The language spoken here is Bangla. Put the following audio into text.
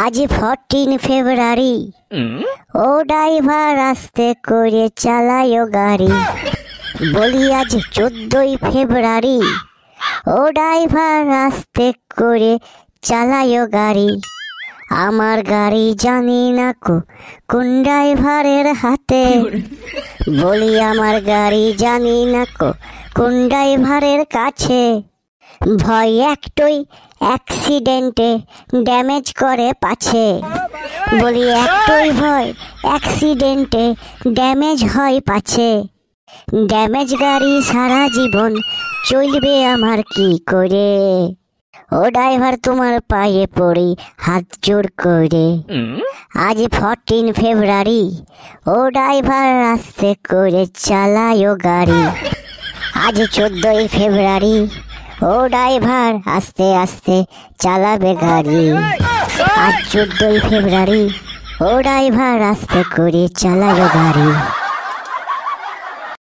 আজ 14 ফেব্রুয়ারি, ও ড্রাইভার আস্তে করে চালায়ো গাড়ি। বলি আজ 14 ফেব্রুয়ারি, ও ড্রাইভার আস্তে করে চালায়ো গাড়ি। আমার গাড়ি জানি না কোন ড্রাইভারের হাতে। বলি আমার গাড়ি জানি না কোন ড্রাইভারের কাছে। ভয় একটুই অ্যাক্সিডেন্টে ড্যামেজ করে পাছে। বলি একটুই ভয় অ্যাক্সিডেন্টে ড্যামেজ হয় পাছে। ড্যামেজ গাড়ি সারা জীবন চলবে আমার কি করে। ও ড্রাইভার তোমার পায়ে পড়ি হাত জোর করে। আজ 14 ফেব্রুয়ারি, ও ড্রাইভার আস্তে করে চালায়ো গাড়ি। আজ 14 ফেব্রুয়ারি, ও ড্রাইভার আস্তে আস্তে চালাবে গাড়ি। আজ 14 ফেব্রুয়ারি, ও ড্রাইভার আস্তে করে চালায়ো গাড়ি।